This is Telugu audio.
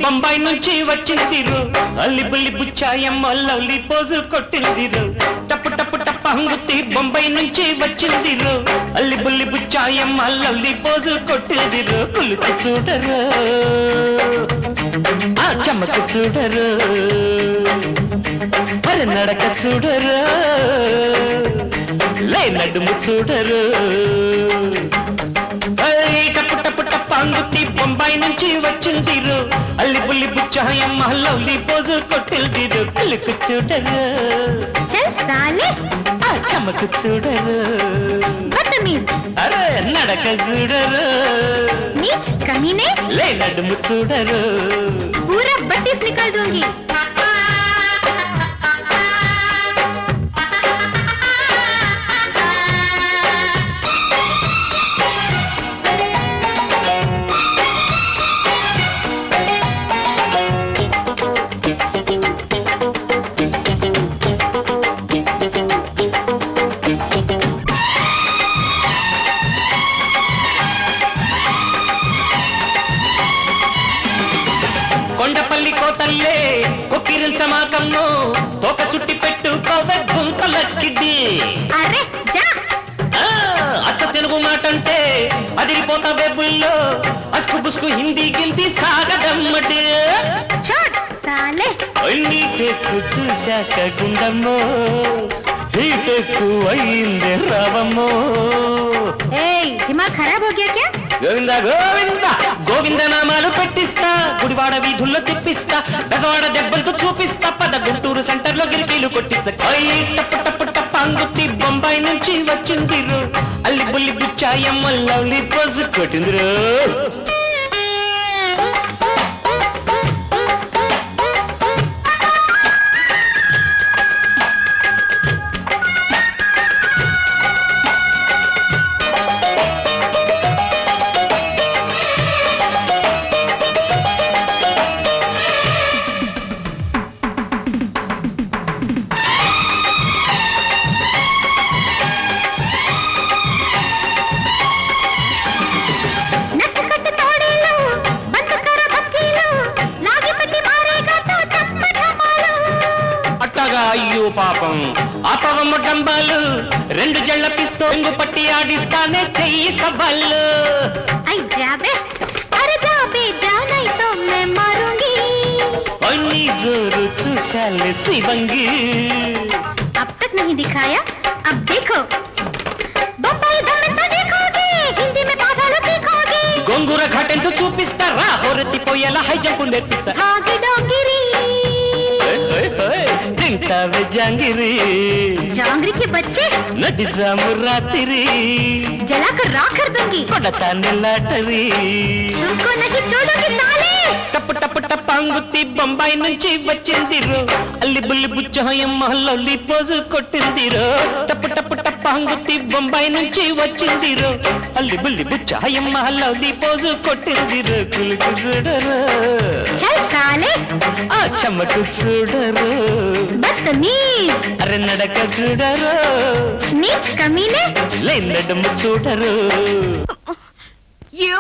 బొంబాయి నుంచి వచ్చిందిరు అల్లి బుల్లి బుచ్చాయమ్మ లవ్లీ పోజు కొట్టిందిరు టప్పు టప్పు టప్ప హంగుతి బొంబాయి నుంచి వచ్చిందిరు అల్లి బుల్లి బుచ్చాయమ్మ లవ్లీ పోజు కొట్టిందిరు కులుకు చూడరు ఆ చమ్మకు చూడరు మరి నడక చూడరు లే నడుము చూడరు టప్పు టప్పు టప్ప హంగుతి బొంబాయి నుంచి వచ్చిందిరు అల్లి బుల్లి బుచ్చాయమ్మ లవ్లీ పోజు కొట్టిందిరు కులుకు చూడరు ఆ చమ్మకు చూడరు అరే నడక చూడరు नीच कमीने లే నడుము చూడరు पूरा बत्तीस निकाल दूंगी కొండపల్లి కోతల్లే కొక్కిరిల్ సమాకంలో తోక చుట్టి పెట్టు కోవె గుంపలక్కిది अरे जा అత్త తెలుగు మాటంటే అదిరిపోతా వెబ్బుల్లో అస్కు బుస్కు హిందీ గిల్ది సాగదమ్మడి छोड़ साले అన్ని తెక్కు చూశాక గుండమ్మో హీటెక్కు అయిందే రావమ్మో ए दिमाग खराब हो गया क्या గోవింద గోవింద గోవింద నామాలు పెట్టిస్తా గుడివాడ వీధుల్లో తిప్పిస్తా బెజవాడ దెబ్బలతో చూపిస్తా పద గుంటూరు సెంటర్ లో గిరికీలు కొట్టిస్తా టప్పు టప్పు టప్ప అంగుత్తి బొంబాయి నుంచి వచ్చిందిరు అల్లి బుల్లి బుచ్చాయమ్మ లవ్లీ పోజు కొట్టిందిరు नट कट तोड़ेलो बंद कर बकीलो लागी पट्टी मारेगा तो चप्पट मारो అట్టగా అయ్యో పాపం ఆపవమ్మ డంబాలు రెండు జళ్ళ పిస్తో ఎంగు పట్టి ఆడిస్తానే చెయ్యి సవాళ్ళు आई जा बे अरे जा बे जा नहीं तो मैं मारूंगी అన్ని జోరు చూశాలి శివంగి अब तक नहीं दिखाया अब देखो बम्बई दम तो देखोगे हिंदी में पाठाలు सीखोगे గొంగుర ఘాటెంతో చూపిస్తారా హోరెత్తిపోయేలా హై జంపు నేర్పిస్తా भागी डोंगिरी తింటావే జాంగిరి जांगरी के बच्चे నటి జాము రాత్రి जलाकर राख कर दूंगी కొడతానే లాటరీ तुमको नहीं छोड़ूंगी साले టప్పు టప్పు టప్ప అంగుత్తి బొంబాయి నుంచి వచ్చిందిరు అల్లి బుల్లి బుచ్చాయమ్మ లవ్లీ పోజు కొట్టిందిరు టప్పు టప్పు టప్ప అంగుత్తి బొంబాయి నుంచి వచ్చిందిరు అల్లి బుల్లి బుచ్చాయమ్మ లవ్లీ పోజు కొట్టిందిరు కులుకు చూడరు चल साले ఆ చమ్మకు చూడరు बदतमीज అరే నడక చూడరు नीच कमीने లే నడుము చూడరు You